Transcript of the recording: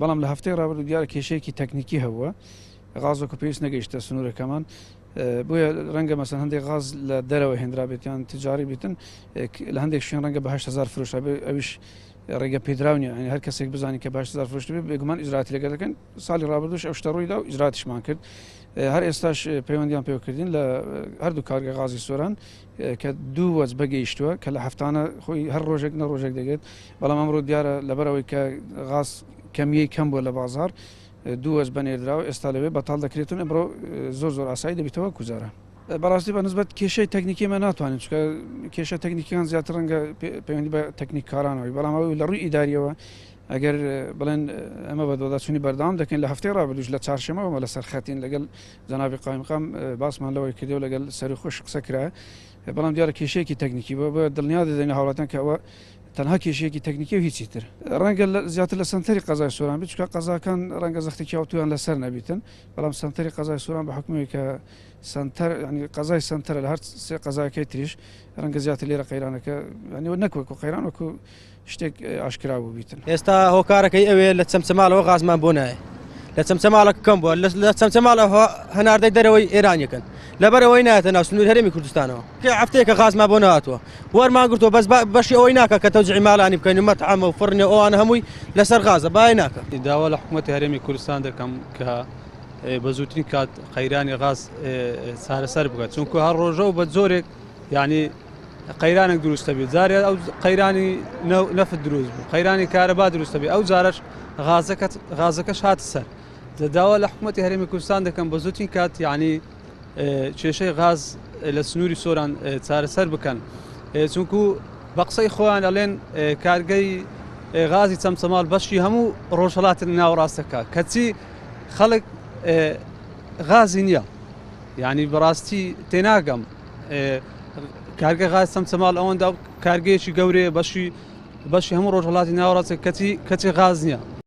بەڵام لە هەفتەی ڕابردوو دیارە کێشەیەکی تەکنیکی هەبووە غازۆکە پێویست نەگەیشتە سنوورەکەمان بۆیە ڕەنگە مەسەن هەندێک غاز لە دەرەوە هێنرا بێت یان تجاری بیتن لە هەندێک شوێن ڕەنگە بە 8,000 فرۆش ئەویش ڕێگە پێدراونی هەر کەسێک بزانانی کە 8,000 فرۆش بێت بێگومان ئیجراتی لەگەڵ دەکەن ساڵی ڕابردووش ئەو شتە ڕوویدا و ئیجراتیشمان کرد هەر ئێستاش پەیوەندیان پێوەکردین لە هەردوو کارگە غازی سۆران کە دوو وەز بەگەیشتووە کە لە هەفتانە خۆی هەر ڕۆژێک نە ڕۆژێک دەگێت بەڵام ئەمڕۆ دیارە لەبەرەوەی کە غاز کەمیەی کەم بووە لە بازار دوو وەز بەنێردراوە ئێستا لەوێ بەتاڵ دەکرێتون ئەمڕۆ زۆر ئاسایی دەبێتەوە کوزارە بەڕاستی بەنسبەت کێشەی تەکنیکیمە ناتوانین چکە کێشە تەکنیکیان زیاتر ڕەنگە پەیوەندی بە تەکنیک کارانەوەی بەڵام ئەوەی لە ڕووی ئیداریەوە ئەگەر بڵێن ئەمە بە دۆداچوونی بەردەوام دەکەین لە هەفتەی ڕابردووش لە چارشەمەوە لە سەرخەتین لەگەڵ جەنابی قایمقام باسمان لەوەی کردەوە لەگەڵ سەری خۆش قسە کرا بەڵام دیارە کێشەیەکی تەکنیکی بە دڵنیا دەدەین هاوڵاتیان کە ئەوە تەنها کێشەیەکی تەکنیکی و هیچی تر ڕەنگە زیاتر لە سنتەری قەزای سۆران بێت چکە قەزاکان ڕەنگە زەختێکی ئەوتویان لەسەر نەبیتن بەڵام سنتەری قەزای سۆران بە حکومەوەی کە سنتەر ینی قەزای سنتەرە لە هەر سێ قەزاکەی تریش ڕەنگە زیاتر لێرە قەیرانەکە ینی نەکوەکو قەیران وەکو شتێک ئاشکرا بوو بیتن ئێستا هۆکارەکەی ئەوێ لە چەمچەماڵەوە غازمان بۆ نایە لە چەمچەماڵە کەم بووە لە چەمچەماڵە هەناردەی دەرەوەی ئێرانیەکەن لەبەرەوەی نایەتە ناو سنووری هەرێمی کوردستانەوە هەفتەیەکە غازمان بۆ نهاتووە وەرمان گرتووە بەس بەشی ئەوەی ناکە کە تەوزیعی ماڵانی بکەین و مەتعەمە و فڕنێ ئەوانە هەمووی لەسەر غازە بای ناکە داوا لە حکوومەتی هەرێمی کوردستان دەکەم کە بە زووترین کات قەیرانی غاز چارەسەر بکات چونکە هەر ڕۆژە و بە زۆرێک یعنی قەیرانێک دروستە بێت جارێ ئەو قەیرانی نەفت دروست بوو قەیرانی کارەبا دروستە بێت ئەو جارەش غازەکەش هاتە سەر داوا لە حکوومەتی هەرێمی کوردستان دەکەم بە زووترین کات یعنی کێشەی غاز لە سنووری سۆران چارەسەر بکەن چونکو بە قسەی خۆیان ئەڵێن کارگەی غازی چەمچەماڵ بەشی هەموو ڕۆژهەڵاتی ناوەڕاستەکە کەچی خەڵک غازی نییە یعنی بەڕاستی تێناگەم کارگە غاز چەمچەماڵ ئەوەندا کارگەیەکی گەورەیە بەشی هەموو ڕۆژهەڵاتی ناوەڕاستە کەچی غاز نییە